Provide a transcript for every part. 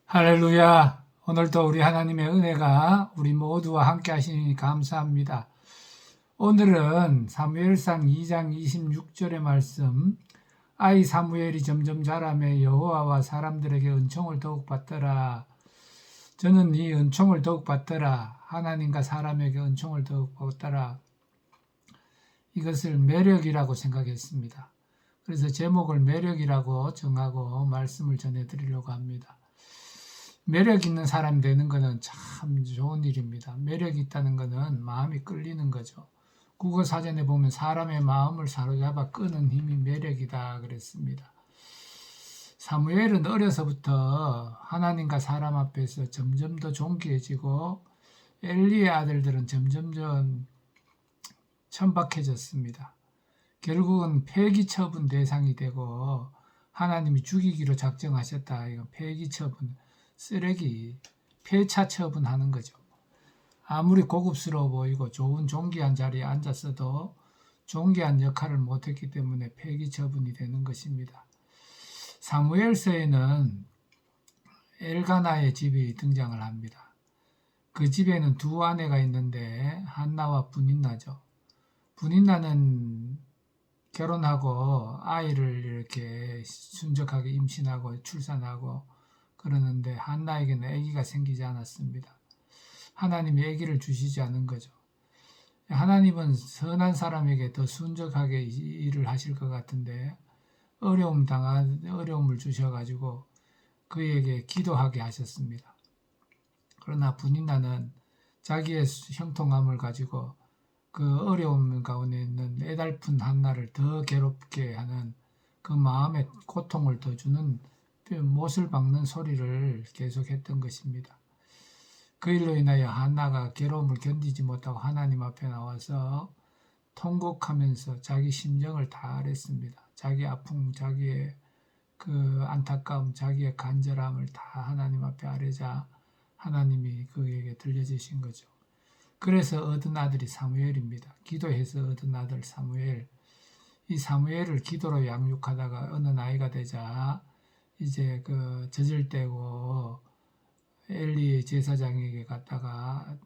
할렐루야. 오늘도 우리 하나님의 은혜가 우리 모두와 함께 하시니 감사합니다. 오늘은 사무엘상 2장 26절의 말씀, 아이 사무엘이 점점 자라매 여호와와 사람들에게 은총을 더욱 받더라. 저는 이 은총을 더욱 받더라. 하나님과 사람에게 은총을 더욱 받더라. 이것을 매력이라고 생각했습니다. 그래서 제목을 매력이라고 정하고 말씀을 전해드리려고 합니다. 매력 있는 사람 되는 것은 참 좋은 일입니다. 매력 있다는 것은 마음이 끌리는 거죠. 국어사전에 보면 사람의 마음을 사로잡아 끄는 힘이 매력이다 그랬습니다. 사무엘은 어려서부터 하나님과 사람 앞에서 점점 더 존귀해지고 엘리의 아들들은 점점점 천박해졌습니다. 결국은 폐기 처분 대상이 되고 하나님이 죽이기로 작정하셨다. 이건 폐기 처분. 쓰레기, 폐차 처분하는 거죠. 아무리 고급스러워 보이고 좋은 존귀한 자리에 앉았어도 존귀한 역할을 못했기 때문에 폐기 처분이 되는 것입니다. 사무엘서에는 엘가나의 집이 등장을 합니다. 그 집에는 두 아내가 있는데 한나와 분인나죠. 분인나는 결혼하고 아이를 이렇게 순적하게 임신하고 출산하고 그러는데 한나에게는 아기가 생기지 않았습니다. 하나님이 아기를 주시지 않은 거죠. 하나님은 선한 사람에게 더 순적하게 일을 하실 것 같은데 어려움을 주셔가지고 그에게 기도하게 하셨습니다. 그러나 분인나는 자기의 형통함을 가지고 그 어려움 가운데 있는 애달픈 한나를 더 괴롭게 하는 그 마음의 고통을 더 주는 못을 박는 소리를 계속했던 것입니다. 그 일로 인하여 한나가 괴로움을 견디지 못하고 하나님 앞에 나와서 통곡하면서 자기 심정을 다 아랬습니다. 자기 아픔, 자기의 그 안타까움, 자기의 간절함을 다 하나님 앞에 아뢰자 하나님이 그에게 들려주신 거죠. 그래서 얻은 아들이 사무엘입니다. 기도해서 얻은 아들 사무엘. 이 사무엘을 기도로 양육하다가 어느 나이가 되자 이제 그 젖을 떼고 엘리 제사장에게 갔다가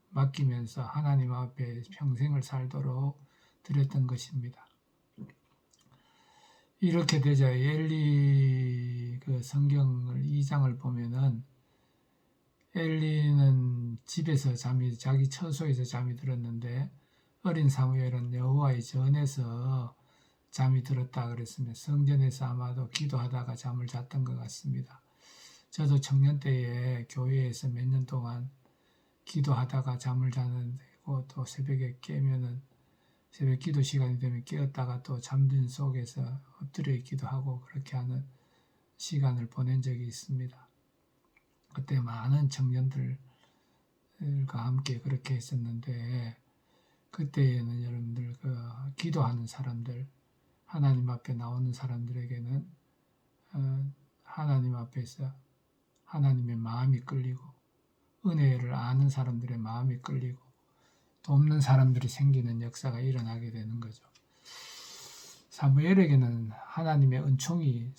맡기면서 하나님 앞에 평생을 살도록 드렸던 것입니다. 이렇게 되자 엘리 그 성경을 2장을 보면은 엘리는 집에서 자기 처소에서 잠이 들었는데 어린 사무엘은 여호와의 전에서 잠이 들었다 그랬으면 성전에서 아마도 기도하다가 잠을 잤던 것 같습니다. 저도 청년 때에 교회에서 몇 년 동안 기도하다가 잠을 자는데 또 새벽에 깨면은 새벽 기도 시간이 되면 깨었다가 또 잠든 속에서 엎드려 기도하고 그렇게 하는 시간을 보낸 적이 있습니다. 그때 많은 청년들과 함께 그렇게 했었는데 그때에는 여러분들 그 기도하는 사람들 하나님 앞에 나오는 사람들에게는 하나님 앞에서 하나님의 마음이 끌리고 은혜를 아는 사람들의 마음이 끌리고 돕는 사람들이 생기는 역사가 일어나게 되는 거죠. 사무엘에게는 하나님의 은총이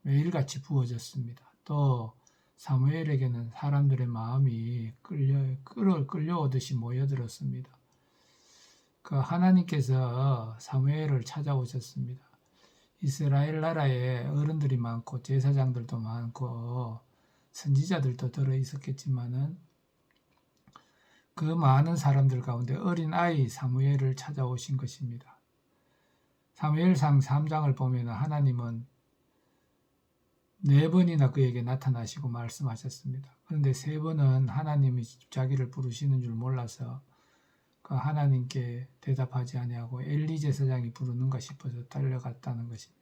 매일같이 부어졌습니다. 또 사무엘에게는 사람들의 마음이 끌려오듯이 모여들었습니다. 그 하나님께서 사무엘을 찾아오셨습니다. 이스라엘 나라에 어른들이 많고 제사장들도 많고 선지자들도 들어 있었겠지만은 그 많은 사람들 가운데 어린 아이 사무엘을 찾아오신 것입니다. 사무엘상 3장을 보면 하나님은 4번이나 그에게 나타나시고 말씀하셨습니다. 그런데 3번은 하나님이 자기를 부르시는 줄 몰라서 그 하나님께 대답하지 아니하고 엘리 제사장이 부르는가 싶어서 달려갔다는 것입니다.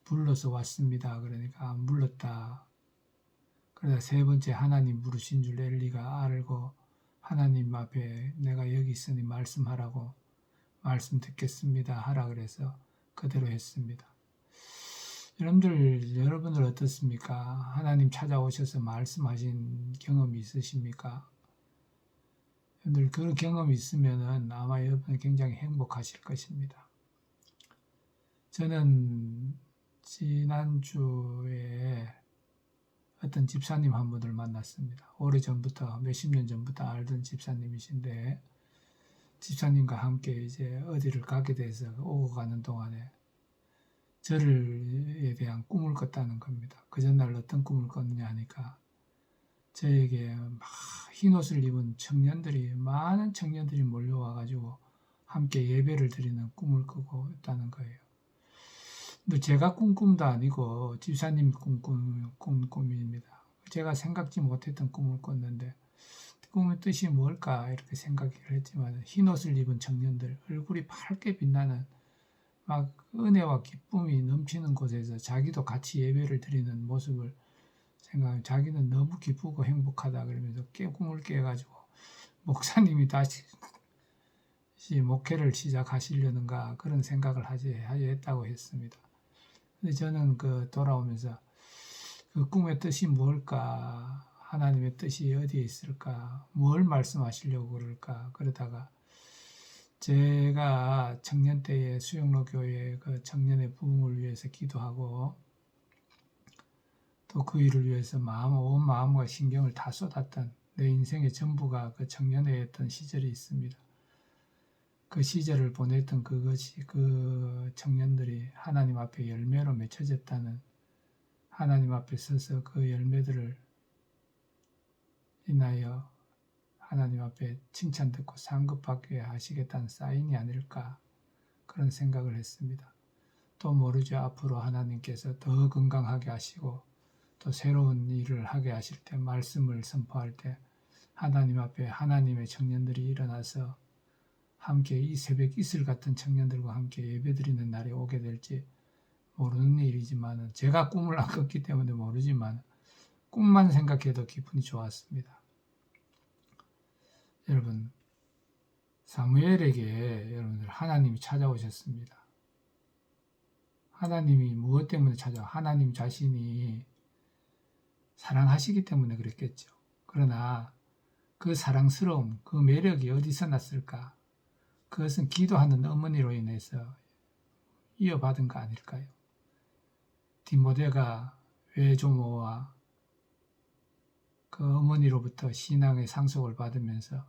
불러서 왔습니다. 그러니까 안 불렀다. 그러다 3번째 하나님 부르신 줄 엘리가 알고 하나님 앞에 내가 여기 있으니 말씀하라고 말씀 듣겠습니다 하라 그래서 그대로 했습니다. 여러분들 어떻습니까? 하나님 찾아오셔서 말씀하신 경험이 있으십니까? 여러분들 그 경험이 있으면 아마 여러분 굉장히 행복하실 것입니다. 저는 지난주에 어떤 집사님 한 분을 만났습니다. 오래전부터 몇십 년 전부터 알던 집사님이신데 집사님과 함께 이제 어디를 가게 돼서 오고 가는 동안에 저를에 대한 꿈을 꿨다는 겁니다. 그 전날 어떤 꿈을 꿨느냐 하니까 저에게 막 흰옷을 입은 많은 청년들이 몰려와가지고 함께 예배를 드리는 꿈을 꾸고 있다는 거예요. 근데 제가 꾼 꿈도 아니고 집사님 꾼 꿈입니다. 제가 생각지 못했던 꿈을 꿨는데 꿈의 뜻이 뭘까 이렇게 생각을 했지만 흰옷을 입은 청년들, 얼굴이 밝게 빛나는 막 은혜와 기쁨이 넘치는 곳에서 자기도 같이 예배를 드리는 모습을 생각하면 자기는 너무 기쁘고 행복하다 그러면서 꿈을 깨가지고 목사님이 다시 목회를 시작하시려는가 그런 생각을 했다고 했습니다. 근데 저는 돌아오면서 그 꿈의 뜻이 뭘까? 하나님의 뜻이 어디에 있을까? 뭘 말씀하시려고 그럴까? 그러다가 제가 청년 때에 수영로 교회 그 청년의 부흥을 위해서 기도하고 또 그 일을 위해서 온 마음과 신경을 다 쏟았던 내 인생의 전부가 그 청년회였던 시절이 있습니다. 그 시절을 보냈던 그것이 그 청년들이 하나님 앞에 열매로 맺혀졌다는 하나님 앞에 서서 그 열매들을 인하여 하나님 앞에 칭찬 듣고 상급받게 하시겠다는 사인이 아닐까 그런 생각을 했습니다. 또 모르죠. 앞으로 하나님께서 더 건강하게 하시고 또 새로운 일을 하게 하실 때 말씀을 선포할 때 하나님 앞에 하나님의 청년들이 일어나서 함께 이 새벽 이슬 같은 청년들과 함께 예배드리는 날이 오게 될지 모르는 일이지만 제가 꿈을 안 꿨기 때문에 모르지만 꿈만 생각해도 기분이 좋았습니다. 여러분 사무엘에게 여러분들 하나님이 찾아오셨습니다. 하나님이 무엇 때문에 하나님 자신이 사랑하시기 때문에 그랬겠죠. 그러나 그 사랑스러움, 그 매력이 어디서 났을까? 그것은 기도하는 어머니로 인해서 이어받은 거 아닐까요? 디모데가 외조모와 그 어머니로부터 신앙의 상속을 받으면서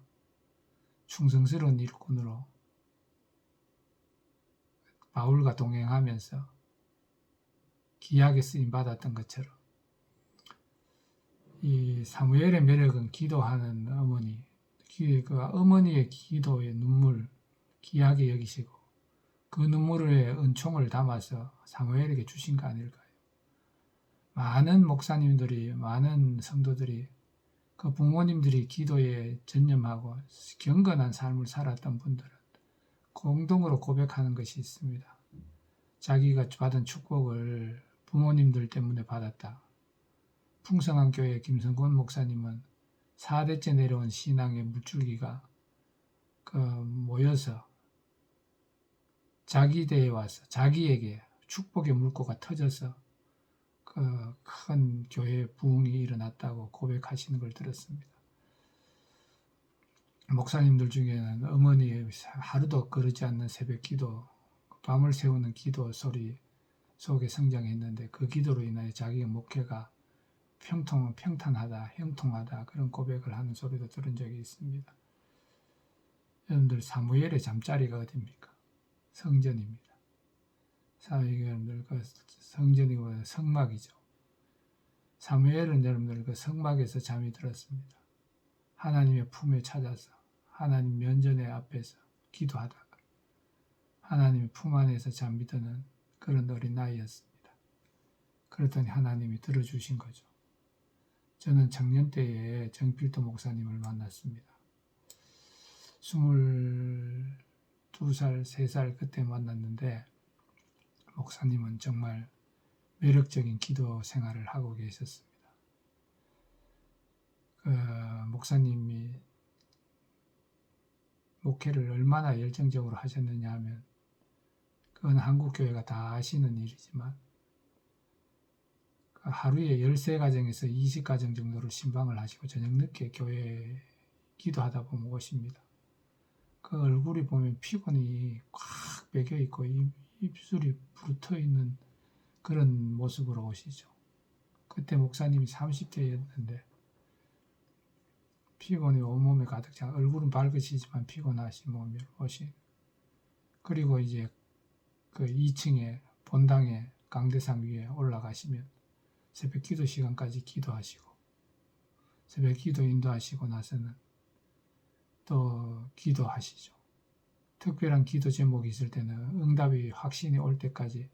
충성스러운 일꾼으로 바울과 동행하면서 귀하게 쓰임 받았던 것처럼 이 사무엘의 매력은 기도하는 어머니, 그 어머니의 기도의 눈물 귀하게 여기시고 그 눈물의 은총을 담아서 사무엘에게 주신 거 아닐까요? 많은 목사님들이, 많은 성도들이 그 부모님들이 기도에 전념하고 경건한 삶을 살았던 분들은 공동으로 고백하는 것이 있습니다. 자기가 받은 축복을 부모님들 때문에 받았다. 풍성한 교회 김성곤 목사님은 4대째 내려온 신앙의 물줄기가 모여서 자기 대에 와서 자기에게 축복의 물꼬가 터져서 그 큰 교회 부흥이 일어났다고 고백하시는 걸 들었습니다. 목사님들 중에는 어머니의 하루도 거르지 않는 새벽 기도, 밤을 새우는 기도 소리 속에 성장했는데 그 기도로 인하여 자기의 목회가 평탄하다, 형통하다 그런 고백을 하는 소리도 들은 적이 있습니다. 여러분들 사무엘의 잠자리가 어디입니까? 성전입니다. 여러분들 그 성전이고 성막이죠. 사무엘은 여러분들 그 성막에서 잠이 들었습니다. 하나님의 품에 찾아서 하나님 면전의 앞에서 기도하다가 하나님의 품 안에서 잠이 드는 그런 어린아이였습니다. 그랬더니 하나님이 들어주신 거죠. 저는 청년 때에 정필도 목사님을 만났습니다. 22살, 3살 그때 만났는데 목사님은 정말 매력적인 기도 생활을 하고 계셨습니다. 목사님이 목회를 얼마나 열정적으로 하셨느냐 하면 그건 한국교회가 다 아시는 일이지만 하루에 13가정에서 20가정 정도를 신방을 하시고 저녁 늦게 교회에 기도하다 보면 오십니다. 그 얼굴이 보면 피곤이 꽉 배겨 있고 입술이 부르터 있는 그런 모습으로 오시죠. 그때 목사님이 30대였는데 피곤이 온몸에 가득 차 얼굴은 밝으시지만 피곤하신 몸으로 오신. 그리고 이제 그 2층에 본당에 강대상 위에 올라가시면 새벽 기도 시간까지 기도하시고 새벽 기도 인도하시고 나서는 또 기도하시죠. 특별한 기도 제목이 있을 때는 응답이 확신이 올 때까지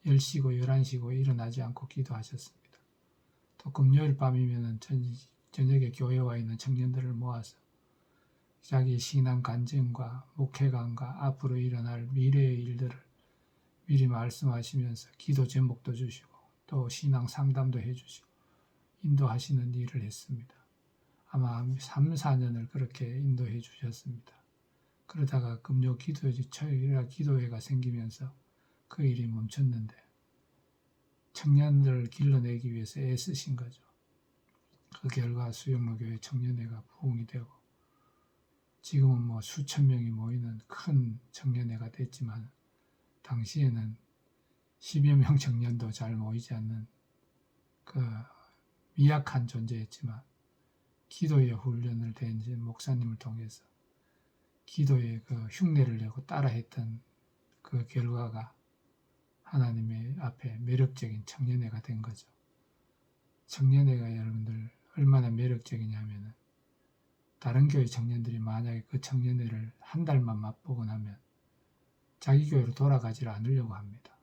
10시고 11시고 일어나지 않고 기도하셨습니다. 또 금요일 밤이면 저녁에 교회에 와 있는 청년들을 모아서 자기 신앙 간증과 목회관과 앞으로 일어날 미래의 일들을 미리 말씀하시면서 기도 제목도 주시고 또 신앙 상담도 해주시고 인도하시는 일을 했습니다. 아마 3, 4년을 그렇게 인도해 주셨습니다. 그러다가 금요 기도회가 생기면서 그 일이 멈췄는데 청년들을 길러내기 위해서 애쓰신 거죠. 그 결과 수영로교회 청년회가 부흥이 되고 지금은 뭐 수천 명이 모이는 큰 청년회가 됐지만 당시에는 10여 명 청년도 잘 모이지 않는 그 미약한 존재였지만 기도의 훈련을 된 목사님을 통해서 기도의 그 흉내를 내고 따라했던 그 결과가 하나님의 앞에 매력적인 청년회가 된 거죠. 청년회가 여러분들 얼마나 매력적이냐면은 다른 교회 청년들이 만약에 그 청년회를 한 달만 맛보고 나면 자기 교회로 돌아가지를 않으려고 합니다.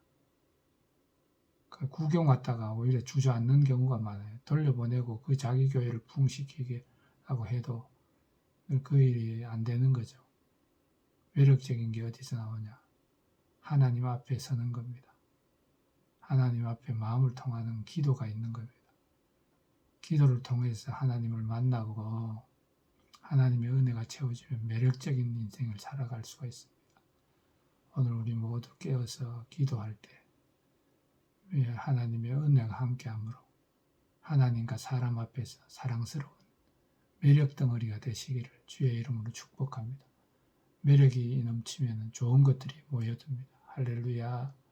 그 구경 왔다가 오히려 주저앉는 경우가 많아요. 돌려보내고 그 자기 교회를 부흥시키게 하고 해도 그 일이 안 되는 거죠. 매력적인 게 어디서 나오냐? 하나님 앞에 서는 겁니다. 하나님 앞에 마음을 통하는 기도가 있는 겁니다. 기도를 통해서 하나님을 만나고 하나님의 은혜가 채워지면 매력적인 인생을 살아갈 수가 있습니다. 오늘 우리 모두 깨어서 기도할 때 하나님의 은혜가 함께하므로 하나님과 사람 앞에서 사랑스러운 매력 덩어리가 되시기를 주의 이름으로 축복합니다. 매력이 넘치면 좋은 것들이 모여듭니다. 할렐루야.